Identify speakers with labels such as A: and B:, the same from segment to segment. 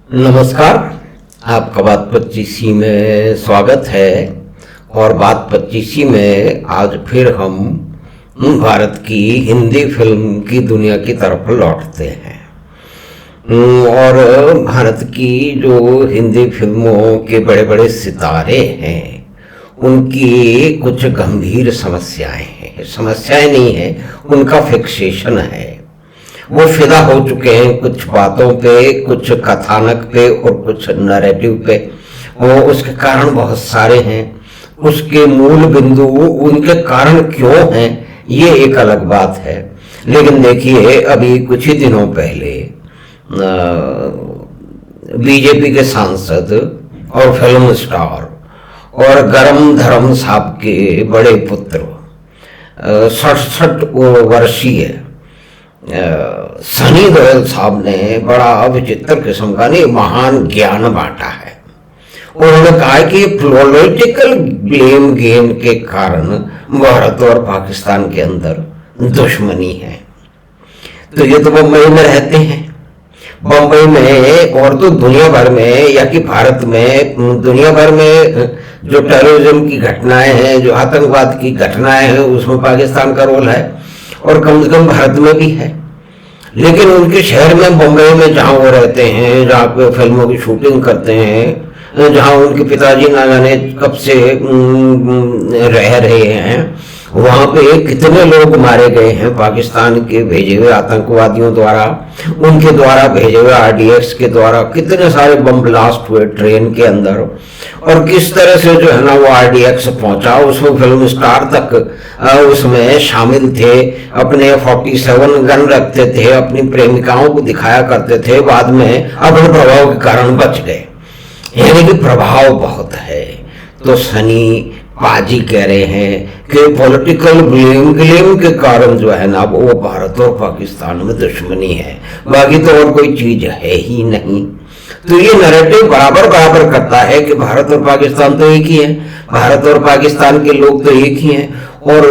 A: नमस्कार। आपका बात पच्चीसी में स्वागत है। और बात पच्चीसी में आज फिर हम भारत की हिंदी फिल्म की दुनिया की तरफ लौटते हैं। और भारत की जो हिंदी फिल्मों के बड़े बड़े सितारे हैं उनकी कुछ गंभीर समस्याएं हैं। समस्याएं नहीं है, उनका फिक्सेशन है। वो फिदा हो चुके हैं कुछ बातों पे, कुछ कथानक पे और कुछ नैरेटिव पे। वो उसके कारण बहुत सारे हैं। उसके मूल बिंदु, उनके कारण क्यों हैं, ये एक अलग बात है। लेकिन देखिए, अभी कुछ ही दिनों पहले बीजेपी के सांसद और फिल्म स्टार और गरम धर्म साहब के बड़े पुत्र 67 वर्षीय सनी देओल साहब ने बड़ा विचित्र किस्म का नहीं महान ज्ञान बांटा है। उन्होंने कहा कि पॉलिटिकल ब्लेम गेम के कारण भारत और पाकिस्तान के अंदर दुश्मनी है। तो ये तो बम्बई में रहते हैं। बम्बई में और तो दुनिया भर में, या कि भारत में, दुनिया भर में जो टेररिज्म की घटनाएं हैं, जो आतंकवाद की घटनाएं हैं, उसमें पाकिस्तान का रोल है और कम से कम भारत में भी है। लेकिन उनके शहर में, बम्बई में, जहाँ वो रहते हैं, जहाँ पे फिल्मों की शूटिंग करते हैं, जहाँ उनके पिताजी ना जाने कब से रह रहे हैं, वहाँ पे कितने लोग मारे गए हैं पाकिस्तान के भेजे हुए आतंकवादियों द्वारा, उनके द्वारा भेजे हुए आरडीएक्स के द्वारा कितने सारे बम ब्लास्ट हुए ट्रेन के अंदर। और किस तरह से जो है ना वो आरडीएक्स पहुंचा, उसमें फिल्म स्टार तक उसमें शामिल थे, अपने 47 गन रखते थे, अपनी प्रेमिकाओं को दिखाया करते थे, बाद में अपने प्रभाव के कारण बच गए। यानी कि प्रभाव बहुत है। तो सनी पाजी कह रहे हैं कि पॉलिटिकल ब्लेम के कारण जो है ना वो भारत और पाकिस्तान में दुश्मनी है, बाकी तो और कोई चीज है ही नहीं। तो ये नैरेटिव बराबर बराबर करता है कि भारत और पाकिस्तान तो एक ही है, भारत और पाकिस्तान के लोग तो एक ही हैं, और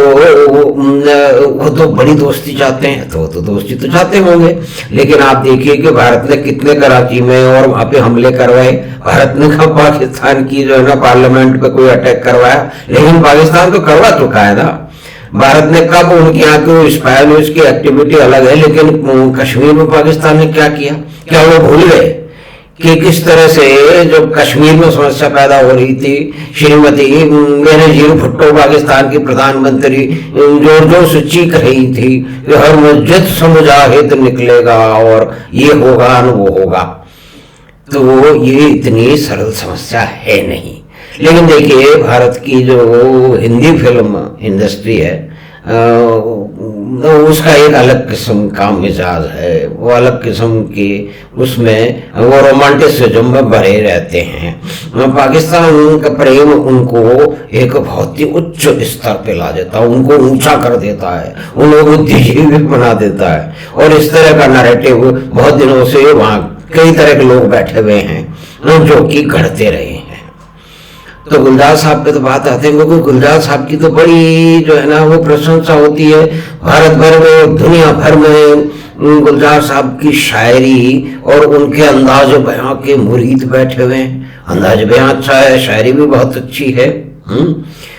A: वो तो बड़ी दोस्ती चाहते हैं, तो वो तो दोस्ती तो चाहते होंगे। लेकिन आप देखिए कि भारत ने कितने कराची में और वहाँ पे हमले करवाए। भारत ने कहा पाकिस्तान की जो है ना पार्लियामेंट पे कोई अटैक करवाया, लेकिन पाकिस्तान तो करवा चुका है ना। भारत ने कब, उनके यहाँ की स्पाइवेज की एक्टिविटी अलग है, लेकिन कश्मीर में पाकिस्तान ने क्या किया? क्या वो भूल गए कि किस तरह से जब कश्मीर में समस्या पैदा हो रही थी, श्रीमती बेनजीर भुट्टो पाकिस्तान की प्रधानमंत्री जोर जोर से चीख रही थी कि हर मस्जिद से मुजाहिद निकलेगा और ये होगा न वो होगा। तो ये इतनी सरल समस्या है नहीं। लेकिन देखिए, भारत की जो हिंदी फिल्म इंडस्ट्री है उसका एक अलग किस्म का मिजाज है। वो अलग किस्म की, उसमें वो रोमांटिसिज्म में भरे रहते हैं। पाकिस्तान का प्रेम उनको एक बहुत ही उच्च स्तर पे ला देता है, उनको ऊंचा कर देता है, उनको बुद्धिजीवी बना देता है। और इस तरह का नैरेटिव बहुत दिनों से वहाँ कई तरह के लोग बैठे हुए हैं जो कि घड़ते रहे हैं। तो गुलजार साहब पे तो बात आते हैं, क्योंकि गुलजार साहब की तो बड़ी जो है ना वो प्रशंसा होती है भारत भर में, दुनिया भर में। गुलजार साहब की शायरी और उनके अंदाज बयां के मुरीद बैठे हुए हैं। अंदाज बयां अच्छा है, शायरी भी बहुत अच्छी है।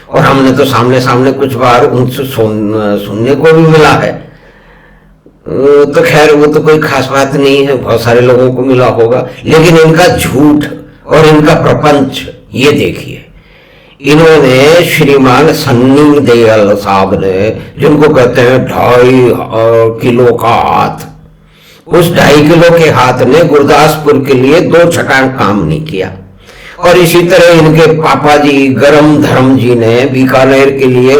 A: और हमने तो सामने सामने कुछ बार उनसे सुनने को भी मिला है। तो खैर वो तो कोई खास बात नहीं है, बहुत सारे लोगों को मिला होगा। लेकिन इनका झूठ और इनका प्रपंच ये देखिए। इन्होंने श्रीमान सन्नी देओल साहब ने, जिनको कहते हैं 2.5 किलो का हाथ, उस 2.5 किलो के हाथ ने गुरदासपुर के लिए 2 छटाक काम नहीं किया। और इसी तरह इनके पापा जी गरम धर्म जी ने बीकानेर के लिए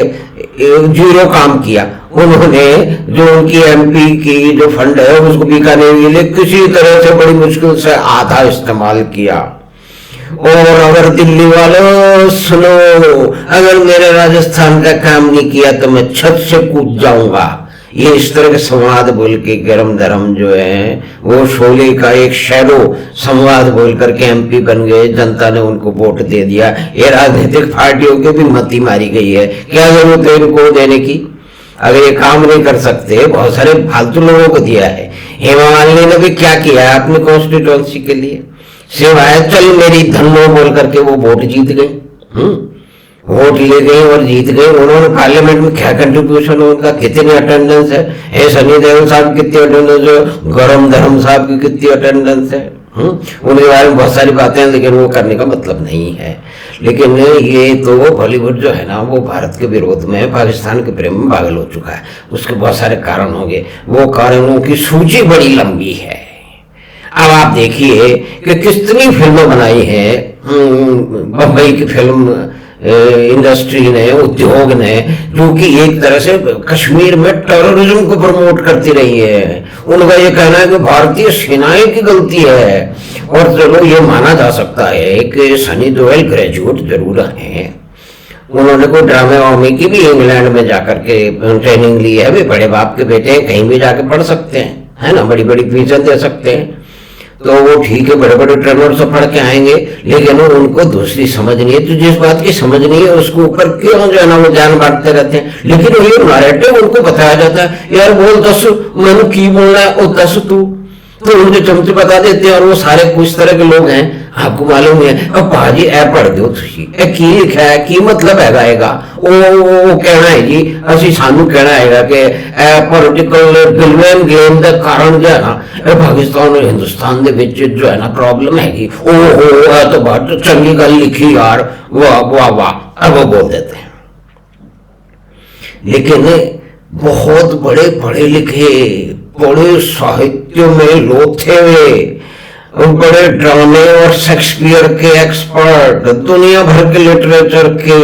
A: 0 काम किया। उन्होंने जो उनकी एमपी की जो फंड है उसको बीकानेर के लिए किसी तरह से बड़ी मुश्किल से आधा इस्तेमाल किया। और अगर दिल्ली वालों सुनो, अगर मेरे राजस्थान का काम नहीं किया तो मैं छत से कूद जाऊंगा, ये इस तरह के संवाद बोल के गरम धर्म जो है वो शोले का एक शैडो संवाद बोल करके एमपी बन गए। जनता ने उनको वोट दे दिया। ये राजनीतिक पार्टियों की भी मती मारी गई है। क्या जरूरत है इनको देने की? अगर ये काम नहीं कर सकते, बहुत सारे फालतू लोगों को दिया है। हेमा मालिनी ने भी क्या किया है अपनी कॉन्स्टिट्यूएंसी के लिए? सिवाय चल मेरी धन्नो बोल करके वो वोट जीत गई। वोट ले गई और जीत गई। उन्होंने पार्लियामेंट में क्या कंट्रीब्यूशन है उनका, कितनी अटेंडेंस है, सनी देओल साहब की कितनी अटेंडेंस है, गौरव धर्म साहब की कितनी अटेंडेंस है। उनके बारे में बहुत सारी बातें हैं, लेकिन वो करने का मतलब नहीं है। लेकिन ये तो बॉलीवुड जो है ना, वो भारत के विरोध में, पाकिस्तान के प्रेम में पागल हो चुका है। उसके बहुत सारे कारण होंगे, वो कारणों की सूची बड़ी लंबी है। अब आप देखिए कि कितनी फिल्में बनाई है बम्बई की फिल्म इंडस्ट्री ने, उद्योग ने, जो कि एक तरह से कश्मीर में टेररिज्म को प्रमोट करती रही है। उनका ये कहना है कि भारतीय सेनाएं की गलती है। और चलो ये माना जा सकता है कि सनी देओल ग्रेजुएट जरूर हैं, उन्होंने कोई ड्रामे वामे की भी इंग्लैंड में जाकर के ट्रेनिंग ली है, वे बड़े बाप के बेटे हैं, कहीं भी जाके पढ़ सकते हैं, है ना, बड़ी बड़ी फीसें दे सकते हैं, तो वो ठीक है, बड़े बड़े ट्रेनर से पढ़ के आएंगे। लेकिन उनको दूसरी समझ नहीं है, तो जिस बात की समझ नहीं है उसके ऊपर क्यों जो है ना वो ज्ञान बांटते रहते हैं। लेकिन ये नैरेटिव उनको बताया जाता है, यार बोल दस, मैंने की बोलना है, और दस तू, तो उनके चमचे बता देते हैं। और वो सारे कुछ तरह के लोग हैं, आपको मालूम है। अब भाजी ऐ पढ़ दो तुझी की लिखा है, की मतलब है वो कहना है जी, असि सानू कहना है कि पॉलिटिकल ब्लेम गेम के कारण जो है ना पाकिस्तान और हिंदुस्तान के बीच जो है ना प्रॉब्लम हैगी। ओ तो बहुत चंगी गल लिखी यार, वाह वाह वाह, अब वो बोल देते हैं। लेकिन बहुत बड़े पढ़े लिखे, बड़े साहित्य में लोग थे वे, बड़े ड्रामे और शेक्सपियर के एक्सपर्ट, दुनिया भर के लिटरेचर के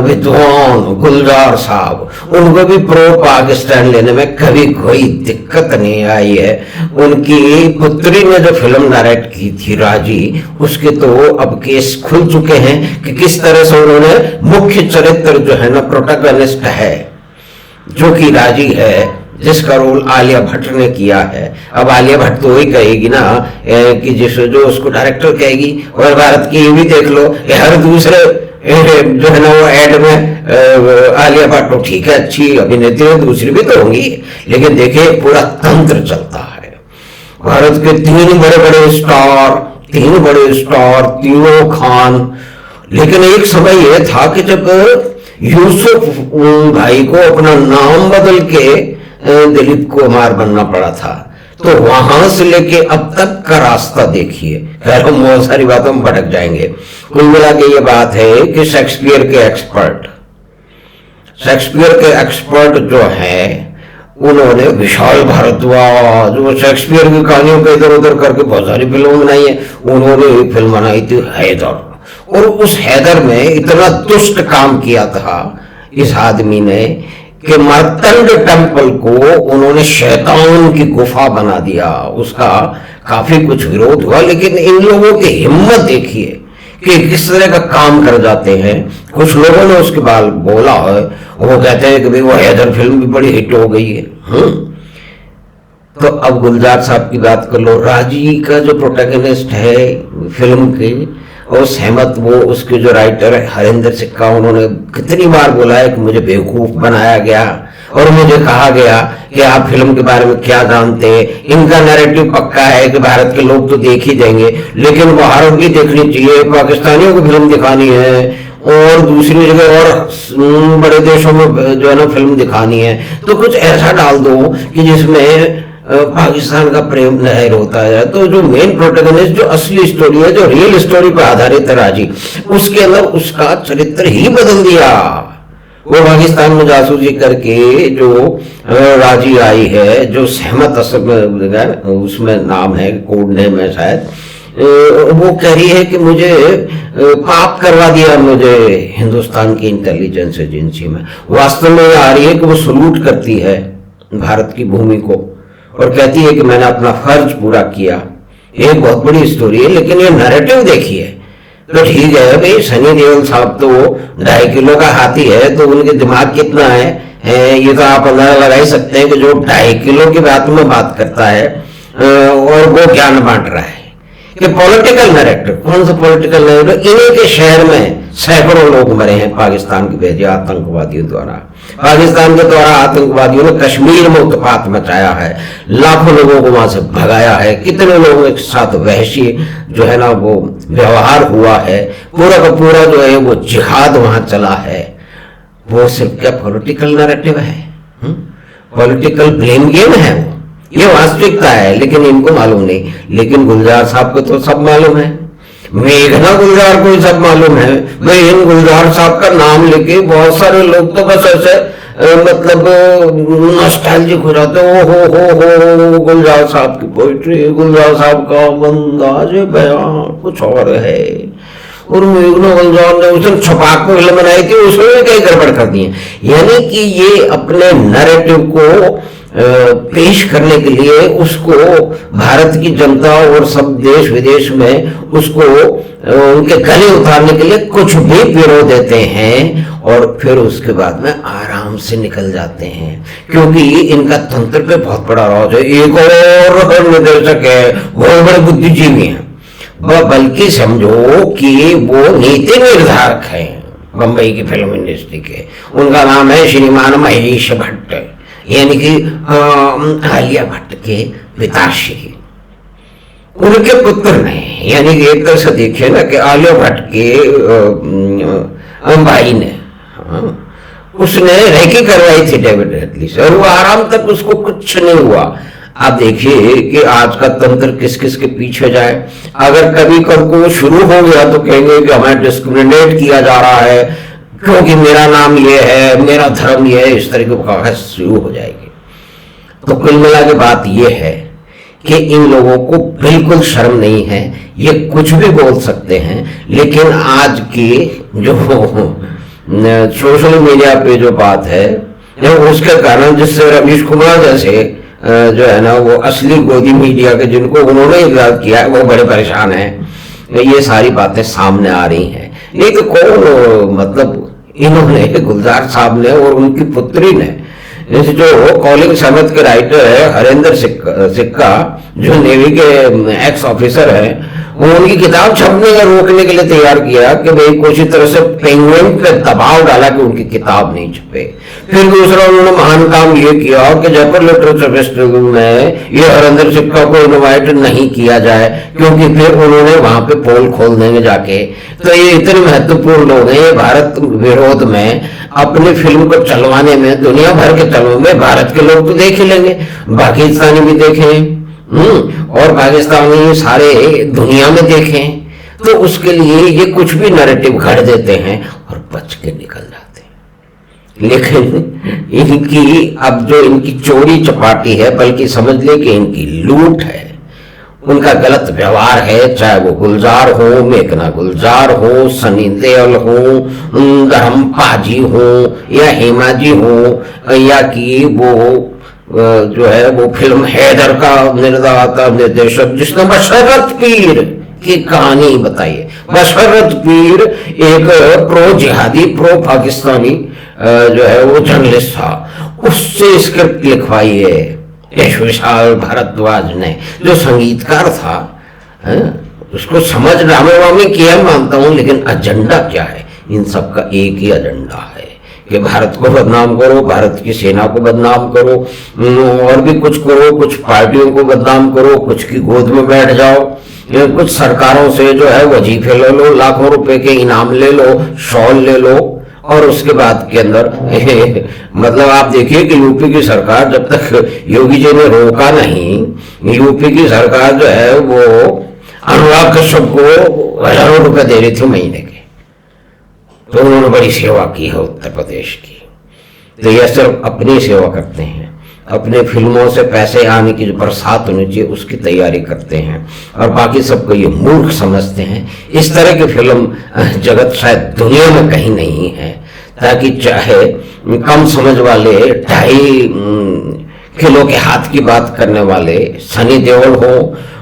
A: विद्वान गुलजार साहब, उनको भी प्रो पाकिस्तान लेने में कभी कोई दिक्कत नहीं आई है। उनकी पुत्री ने जो फिल्म डायरेक्ट की थी राजी, उसके तो अब केस खुल चुके हैं कि किस तरह से उन्होंने मुख्य चरित्र जो है ना प्रोटैगनिस्ट है, जो कि राजी है, जिसका रोल आलिया भट्ट ने किया है। अब आलिया भट्ट तो वही कहेगी ना कि जो उसको डायरेक्टर कहेगी। और भारत की ये भी देख लो कि हर दूसरे जो है ना वो एड में आलिया भट्ट तो ठीक है, अच्छी अभिनेत्री है, दूसरी भी तो होंगी, लेकिन देखिए पूरा तंत्र चलता है। भारत के तीन बड़े स्टार, तीनों खान। लेकिन एक समय यह था कि जब यूसुफ भाई को अपना नाम बदल के दिलीप कुमार बनना पड़ा था, तो वहां से लेके अब तक का रास्ता देखिए। खैर हम बहुत सारी बातों में भटक जाएंगे। कुल मिला के ये बात है कि शेक्सपियर के एक्सपर्ट जो है, उन्होंने विशाल भारद्वाज, वो शेक्सपियर की कहानियों को इधर उधर करके बहुत सारी फिल्में बनाई है। उन्होंने एक फिल्म बनाई थी हैदर, और उस हैदर में इतना दुष्ट काम किया था इस आदमी ने कि मार्तंड टेम्पल को उन्होंने शैतान की गुफा बना दिया। उसका काफी कुछ विरोध हुआ, लेकिन इन लोगों की हिम्मत देखिए कि किस तरह का काम कर जाते हैं। कुछ लोगों ने उसके बाद बोला है, वो कहते हैं कि भाई वो हैदर फिल्म भी बड़ी हिट हो गई है। तो अब गुलजार साहब की बात कर लो। राजी का जो प्रोटैगनिस्ट है फिल्म के, और सहमत वो उसके जो राइटर है हरिंदर सिक्का, उन्होंने कितनी बार बोला है कि मुझे बेवकूफ बनाया गया और मुझे कहा गया कि आप फिल्म के बारे में क्या जानते हैं, इनका नैरेटिव पक्का है कि भारत के लोग तो देख ही देंगे, लेकिन बाहर भी देखनी चाहिए, पाकिस्तानियों को फिल्म दिखानी है और दूसरी जगह और बड़े देशों में जो है ना फिल्म दिखानी है। तो कुछ ऐसा डाल दो कि जिसमें पाकिस्तान का प्रेम जाहिर होता है। तो जो मेन प्रोटैगनिस्ट, जो असली स्टोरी है, जो रियल स्टोरी पर आधारित है राजी, उसके अंदर उसका चरित्र ही बदल दिया। वो पाकिस्तान में जासूसी करके जो राजी आई है, जो सहमत उसमें नाम है, कोड नेम है शायद, वो कह रही है कि मुझे पाप करवा दिया मुझे हिंदुस्तान की इंटेलिजेंस एजेंसी में। वास्तव में आ रही है कि वो सलूट करती है भारत की भूमि को और कहती है कि मैंने अपना फर्ज पूरा किया। ये बहुत बड़ी स्टोरी है, लेकिन ये नैरेटिव देखिए तो ठीक है भाई, सनी देओल साहब तो 2.5 किलो का हाथी है, तो उनके दिमाग कितना है ये तो आप अंदाजा लगा ही सकते हैं कि जो 2.5 किलो की बात में बात करता है और वो ज्ञान बांट रहा है कि पॉलिटिकल नैरेटिव। कौन सा पॉलिटिकल नैरेटिव? इन्हीं के शहर में सैकड़ों लोग मरे हैं पाकिस्तान के भेजे आतंकवादियों द्वारा। पाकिस्तान के द्वारा आतंकवादियों ने कश्मीर में उत्पात मचाया है, लाखों लोगों को वहां से भगाया है, कितने लोगों के साथ वहशी जो है ना वो व्यवहार हुआ है, पूरा का पूरा जो है वो जिहाद वहां चला है। वो सिर्फ क्या पॉलिटिकल नैरेटिव है, पॉलिटिकल ब्लेम गेम है, वो ये वास्तविकता है, लेकिन इनको मालूम नहीं। लेकिन गुलजार साहब को तो सब मालूम है, मेघना गुलजार को सब मालूम है। भाई इन गुलजार साहब का नाम लेके बहुत सारे लोग तो बस ऐसे मतलब नॉस्टैल्जिक हो जाते हो हो गुलजार साहब की पोइट्री, गुलजार साहब का अंदाज बयान कुछ और है। और मेघना गुलजार ने उसे छपाक में फिल्म बनाई थी, उसमें कई गड़बड़ कर दी है। यानी कि ये अपने नैरेटिव को पेश करने के लिए उसको भारत की जनता और सब देश विदेश में उसको उनके गले उतारने के लिए कुछ भी पिरो देते हैं और फिर उसके बाद में आराम से निकल जाते हैं, क्योंकि इनका तंत्र पे बहुत बड़ा राज है। एक और निर्देशक है, बहुत बड़े बुद्धिजीवी हैं, बल्कि समझो कि वो नीति निर्धारक हैं बंबई की फिल्म इंडस्ट्री के। उनका नाम है श्रीमान महेश भट्ट, यानी कि आलिया भट्ट के पिताश्री, उनके पुत्र ने। यानी कि एक तरह से देखिए ना कि आलिया भट्ट के भाई ने उसने रेकी करवाई थी डेविड हेडली से, और वो आराम तक उसको कुछ नहीं हुआ। आप देखिए कि आज का तंत्र किस किस के पीछे जाए। अगर कभी कभी शुरू हो गया तो कहेंगे कि हमें डिस्क्रिमिनेट किया जा रहा है क्योंकि मेरा नाम ये है, मेरा धर्म ये है, इस तरह की बहस शुरू हो जाएगी। तो कुल मिला के बात ये है कि इन लोगों को बिल्कुल शर्म नहीं है, ये कुछ भी बोल सकते हैं। लेकिन आज की जो सोशल मीडिया पे जो बात है उसके कारण, जिससे रवीश कुमार जैसे जो है ना वो असली गोदी मीडिया के जिनको उन्होंने इजाद किया है वो बड़े परेशान हैं। ये सारी बातें सामने आ रही हैं। नहीं तो कौन, मतलब इन्होंने गुलजार साहब ने और उनकी पुत्री ने, जो कॉलिंग समिति के राइटर है हरेंद्र सिक्का, जो नेवी के एक्स ऑफिसर है, उनकी किताब छपने का रोकने के लिए तैयार किया कि भाई किसी तरह से पेंगुइन पे दबाव डाला कि उनकी किताब नहीं छपे। फिर दूसरा उन्होंने महान काम ये किया कि जयपुर लिटरेचर फेस्टिवल में ये हरेंद्र सिक्का को इनवाइट नहीं किया जाए, क्योंकि फिर उन्होंने वहां पे पोल खोल देंगे जाके। तो ये इतने महत्वपूर्ण लोग हैं, ये भारत विरोध में अपनी फिल्म को चलवाने में, दुनिया भर के चलवाने में भारत के लोग तो देख ही लेंगे, पाकिस्तानी भी देखें और पाकिस्तानी सारे दुनिया में देखें। तो उसके लिए ये कुछ भी नैरेटिव घड़ देते हैं और बच के निकल जाते हैं। लेकिन इनकी अब जो इनकी चोरी चपाटी है, बल्कि समझ ले कि इनकी लूट है, उनका गलत व्यवहार है, चाहे वो गुलजार हो, मेघना गुलजार हो, सनी देओल हो, धर्मपाजी हो या हेमा जी हो, या कि वो जो है वो फिल्म हैदर का निर्माता निर्देशक जिसने बशरत पीर की कहानी बताई है। बशरत पीर एक प्रो जिहादी, प्रो पाकिस्तानी जो है वो जर्नलिस्ट था, उससे स्क्रिप्ट लिखवाई है यश विशाल भारद्वाज ने, जो संगीतकार था। उसको समझ रामे वामे किया मानता हूं, लेकिन एजेंडा क्या है? इन सब का एक ही एजेंडा है कि भारत को बदनाम करो, भारत की सेना को बदनाम करो, और भी कुछ करो, कुछ पार्टियों को बदनाम करो, कुछ की गोद में बैठ जाओ, कुछ सरकारों से जो है वजीफे ले लो, लाखों रुपए के इनाम ले लो, शॉल ले लो, और उसके बाद के अंदर मतलब आप देखिए कि यूपी की सरकार, जब तक योगी जी ने रोका नहीं, यूपी की सरकार जो है वो अनुराग कश्यप को हजारों रुपए दे रही थी महीने के। तो उन्होंने बड़ी सेवा की है उत्तर प्रदेश की। तो यह सिर्फ अपनी सेवा करते हैं, अपने फिल्मों से पैसे आने की जो बरसात होनी चाहिए उसकी तैयारी करते हैं, और बाकी सबको ये मूर्ख समझते हैं। इस तरह की फिल्म जगत शायद दुनिया में कहीं नहीं है, ताकि चाहे कम समझ वाले 2.5 किलो के हाथ की बात करने वाले सनी देओल हो,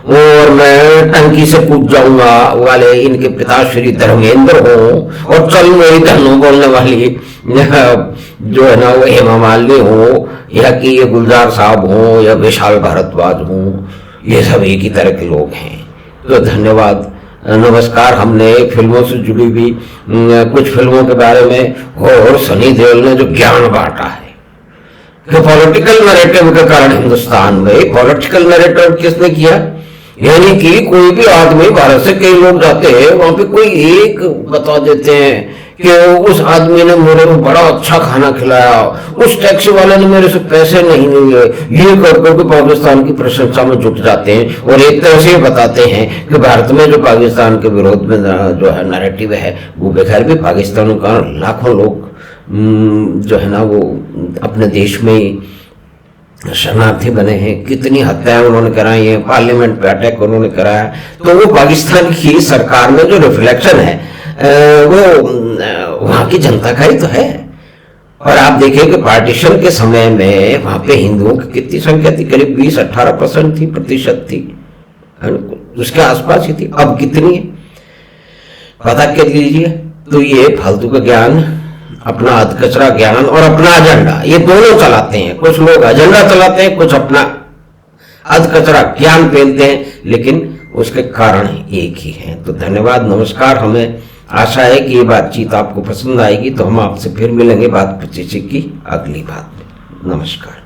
A: और मैं टंकी से कूद जाऊंगा वाले इनके पिताश्री धर्मेंद्र हो, और चल मेरी धनो बोलने वाली जो है ना वो हेमा मालिनी हो, या कि ये गुलजार साहब हो या विशाल भारद्वाज हो, ये सब एक ही तरह के लोग हैं। तो धन्यवाद। नमस्कार हमने फिल्मों से जुड़ी हुई कुछ फिल्मों के बारे में और सनी देओल ने जो ज्ञान बांटा है कि पॉलिटिकल नैरेटिव के कारण हिंदुस्तान में पॉलिटिकल नैरेटिव किसने किया, यानी कि कोई भी आदमी, भारत से कई लोग जाते हैं वहां पे, कोई एक बता देते हैं कि उस आदमी ने मेरे को बड़ा अच्छा खाना खिलाया, उस टैक्सी वाले ने मेरे से पैसे नहीं लिए, ये कर करके पाकिस्तान की प्रशंसा में जुट जाते हैं और एक तरह से बताते हैं कि भारत में जो पाकिस्तान के विरोध में जो है नैरेटिव है वो बेकार भी पाकिस्तान का लाखों लोग जो है ना वो अपने देश में शरणार्थी बने हैं, कितनी हत्याएं उन्होंने कराई हैं, पार्लियामेंट पे अटैक उन्होंने कराया, तो वो पाकिस्तान की सरकार में जो रिफ्लेक्शन है वो वहां की जनता का ही तो है। और आप देखिए कि पार्टीशन के समय में वहां पे हिंदुओं की कितनी संख्या थी, करीब 20-18% थी, प्रतिशत थी, उसके आसपास ही थी। अब कितनी है पता कर लीजिए। तो ये फालतू का ज्ञान, अपना अधकचरा ज्ञान और अपना एजेंडा, ये दोनों चलाते हैं। कुछ लोग एजेंडा चलाते हैं, कुछ अपना अधकचरा ज्ञान पहनते हैं, लेकिन उसके कारण एक ही है। तो धन्यवाद, नमस्कार। हमें आशा है कि ये बातचीत आपको पसंद आएगी, तो हम आपसे फिर मिलेंगे बात की अगली बात में। नमस्कार।